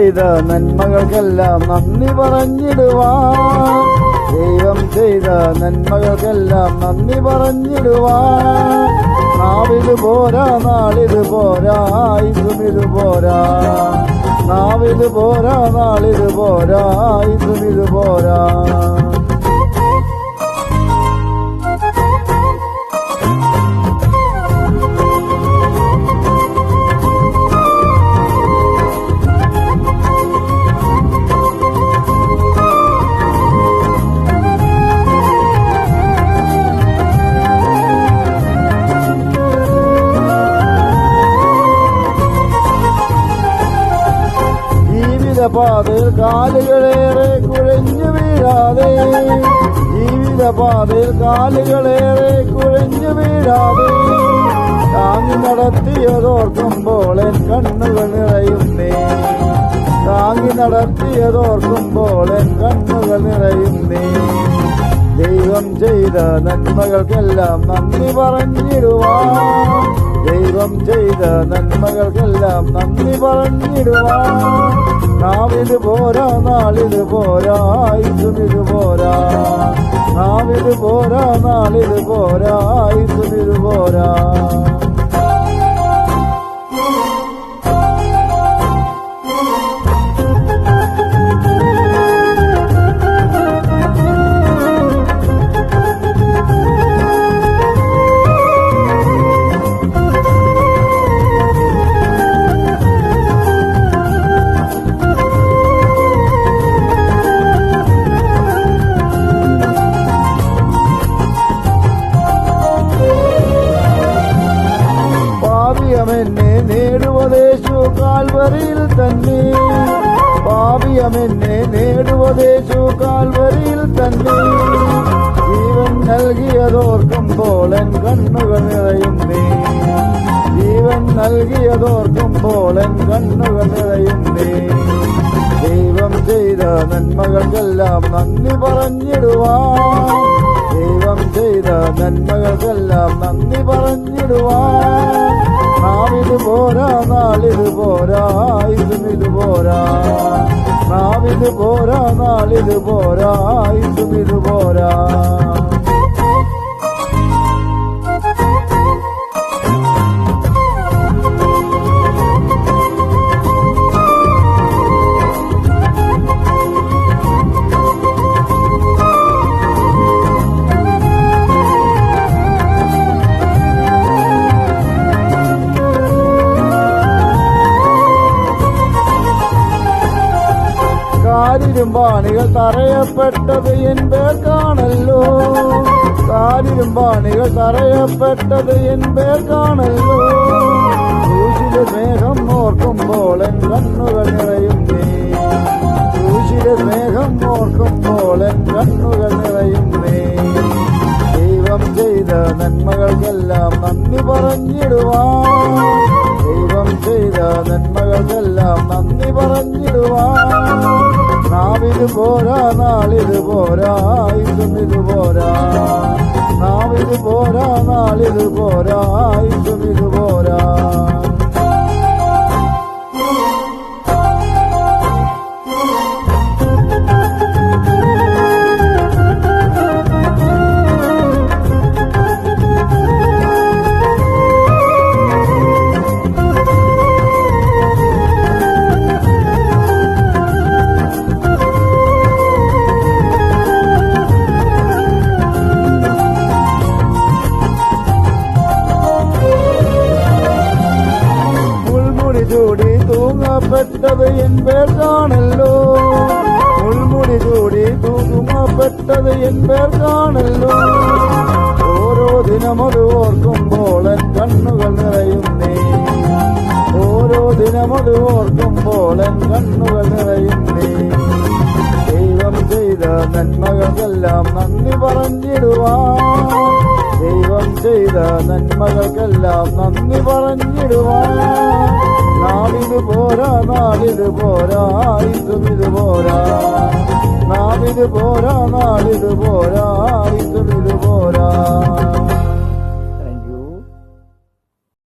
ചെയ്ത നന്മകൾക്കെല്ലാം നന്ദി പറഞ്ഞിടുവാൻ, ദൈവം ചെയ്ത നന്മകൾക്കെല്ലാം നന്ദി പറഞ്ഞിടുവാൻ. നാവിത് പോരാ, നാളിത് പോരാ, ഇതും ഇത് പോരാ. നാവിത് പോരാ, നാളിത് പോരാ, ഇതും ഇത് പോരാ. ജീവിതപാതയിൽ കാലുകളേറെ കുഴഞ്ഞു വീഴാതെ, ജീവിതപാതയിൽ കാലുകളേറെ കുഴഞ്ഞു വീഴാതെ, താങ്ങി നടത്തിയതോർക്കുമ്പോൾ എൻ കണ്ണുകൾ നിറയുന്നേ. താങ്ങി നടത്തിയതോർക്കുമ്പോൾ എൻ കണ്ണുകൾ നിറയുന്നേ. ദൈവം ചെയ്ത നന്മകൾക്കെല്ലാം നന്ദി പറഞ്ഞിടുവാൻ, ദൈവം ചെയ്ത നന്മകൾക്കെല്ലാം നന്ദി പറഞ്ഞിടുവാൻ. നാവിത് പോരാ, നാളിത് പോരാ, ഇതും ഇത് പോരാ. നാവിത് പോരാ, നാളിത് പോരാ, ഇതും ഇത് പോരാ. പാപിയമെന്നെ നേടുവതേശു കാൽവരിയിൽ തന്നെ, പാപിയമെന്നെ നേടുവതേശു കാൽവരിയിൽ തന്നെ. ജീവൻ നൽകിയതോർക്കുമ്പോൾ എൻ കണ്ണുകൾ നിറയുന്നേ. ജീവൻ നൽകിയതോർക്കുമ്പോൾ എൻ കണ്ണുകൾ നിറയുന്നേ. ദൈവം ചെയ്ത നന്മകൾക്കെല്ലാം നന്ദി പറഞ്ഞിടുവാൻ, ദൈവം ചെയ്ത നന്മകൾക്കെല്ലാം നന്ദി പറഞ്ഞിടുവാൻ. നാവിത് പോരാ, നാളിത് പോരാ, ഇതും ഇത് പോരാ. നാവിത് പോരാ, നാളിത് പോരാ, ഇതും ഇത് പോരാ. കാരിരുമ്പാണികൾ തറയപ്പെട്ടത് എൻ പേർക്കാണല്ലോ, കാരിരുമ്പാണികൾ തറയപ്പെട്ടത് എൻ പേർക്കാണല്ലോ. ക്രൂശിലെ സ്നേഹം ഓർക്കുമ്പോൾ എൻ കണ്ണുകൾ നിറയുന്നേ. ക്രൂശിലെ സ്നേഹം ഓർക്കുമ്പോൾ എൻ കണ്ണുകൾ നിറയുന്നേ. ദൈവം ചെയ്ത നന്മകൾക്കെല്ലാം നന്ദി പറഞ്ഞിടുവാൻ, ദൈവം ചെയ്ത നന്മകൾക്കെല്ലാം നന്ദി പറഞ്ഞിടുവാൻ. നാവിത് പോരാ, നാളിത് പോരാ, ഇതും ഇത് പോരാ. നാവിത് പോരാ, നാളിത് പോരാ, ഇതും ഇത് പോരാ. ചൂടി തൂങ്ങപ്പെട്ടത് എൻ പേർക്കാണല്ലോ, മുൾമുടി ചൂടി തൂങ്ങപ്പെട്ടത് എൻ പേർക്കാണല്ലോ. ഓരോ ദിനമത് ഓർക്കുമ്പോൾ എൻ കണ്ണുകൾ നിറയുന്നേ. ഓരോ ദിനമത് ഓർക്കുമ്പോൾ എൻ കണ്ണുകൾ നിറയുന്നേ. ദൈവം ചെയ്ത നന്മകൾക്കെല്ലാം നന്ദി പറഞ്ഞിടുവാൻ, ദൈവം ചെയ്ത നന്മകൾക്കെല്ലാം നന്ദി പറഞ്ഞിടുവാൻ. നാവിത് പോരാ, നാളിത് പോരാ, ഇതും ഇത് പോരാ. നാവിത് പോരാ, നാളിത് പോരാ, ഇതും ഇത് പോരാ.